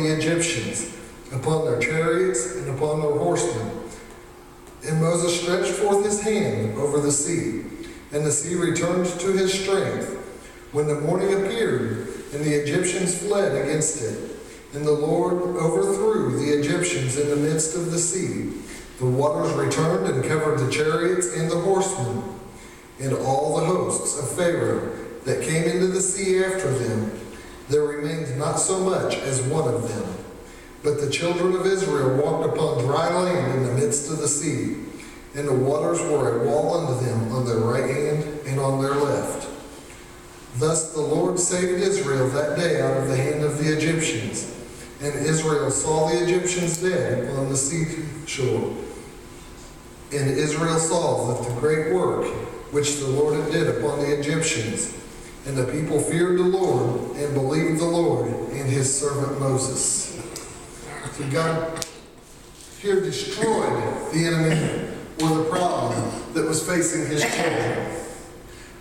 upon the Egyptians, upon their chariots and upon their horsemen. And Moses stretched forth his hand over the sea, and the sea returned to his strength. When the morning appeared, and the Egyptians fled against it, and the Lord overthrew the Egyptians in the midst of the sea, the waters returned and covered the chariots and the horsemen, and all the hosts of Pharaoh that came into the sea after them. There remained not so much as one of them. But the children of Israel walked upon dry land in the midst of the sea, and the waters were a wall unto them on their right hand and on their left. Thus the Lord saved Israel that day out of the hand of the Egyptians. And Israel saw the Egyptians dead upon the seashore. And Israel saw that the great work which the Lord had did upon the Egyptians. And the people feared the Lord and believed the Lord and his servant Moses. So God here destroyed the enemy or the problem that was facing his children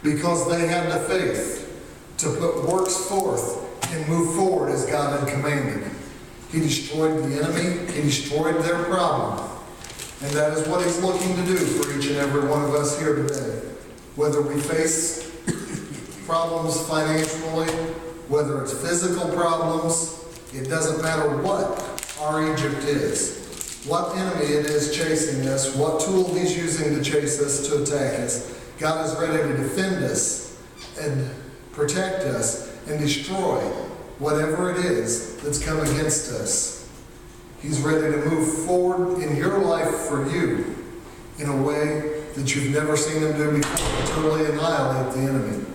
because they had the faith to put works forth and move forward as God had commanded. He destroyed the enemy. He destroyed their problem. And that is what he's looking to do for each and every one of us here today. Whether we face problems financially, whether it's physical problems, it doesn't matter what our Egypt is, what enemy it is chasing us, what tool he's using to chase us, to attack us. God is ready to defend us and protect us and destroy whatever it is that's come against us. He's ready to move forward in your life for you in a way that you've never seen him do before, to totally annihilate the enemy.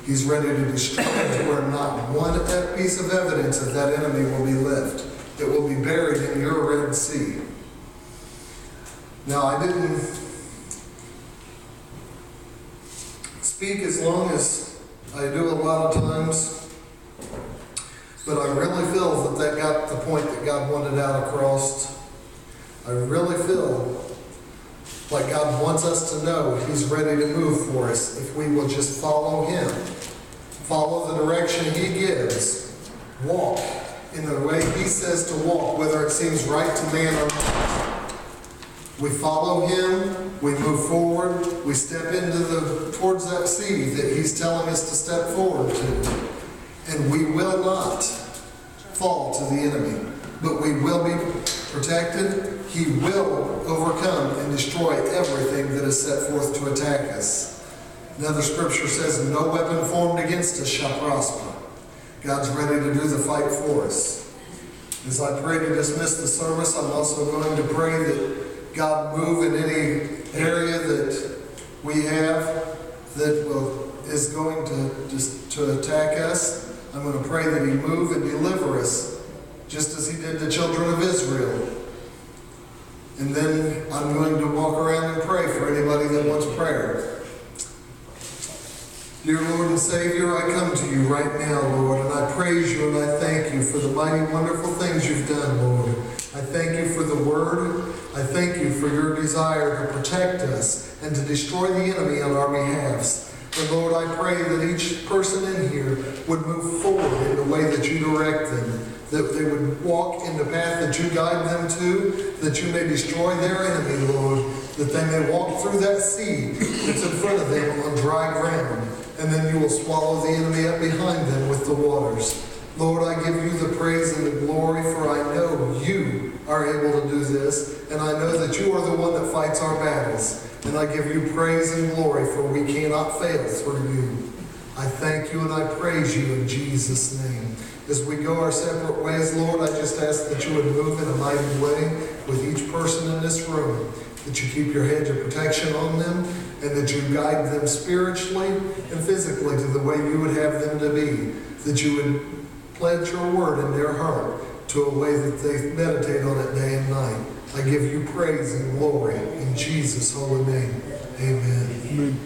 He's ready to destroy it where not one piece of evidence of that enemy will be left. It will be buried in your Red Sea. Now, I didn't speak as long as I do a lot of times, but I really feel that got the point that God wanted out across. I really feel like God wants us to know he's ready to move for us if we will just follow him. Follow the direction he gives. Walk in the way he says to walk, whether it seems right to man or not. We follow him, we move forward, we step towards that sea that he's telling us to step forward to. And we will not fall to the enemy, but we will be protected. He will overcome and destroy everything that is set forth to attack us. Another scripture says, no weapon formed against us shall prosper. God's ready to do the fight for us. As I pray to dismiss the service, I'm also going to pray that God move in any area that we have that is going to attack us. I'm going to pray that he move and deliver us, just as he did the children of Israel. And then I'm going to walk around and pray for anybody that wants prayer. Dear Lord and Savior, I come to you right now, Lord, and I praise you and I thank you for the mighty, wonderful things you've done, Lord. I thank you for the word. I thank you for your desire to protect us and to destroy the enemy on our behalves. And Lord, I pray that each person in here would move forward in the way that you direct them, that they would walk in the path that you guide them to, that you may destroy their enemy, Lord, that they may walk through that sea that's in front of them on dry ground, and then you will swallow the enemy up behind them with the waters. Lord, I give you the praise and the glory, for I know you are able to do this, and I know that you are the one that fights our battles. And I give you praise and glory, for we cannot fail through you. I thank you and I praise you in Jesus' name. As we go our separate ways, Lord, I just ask that you would move in a mighty way with each person in this room, that you keep your hedge of protection on them, and that you guide them spiritually and physically to the way you would have them to be, that you would pledge your word in their heart to a way that they meditate on it day and night. I give you praise and glory in Jesus' holy name. Amen. Amen.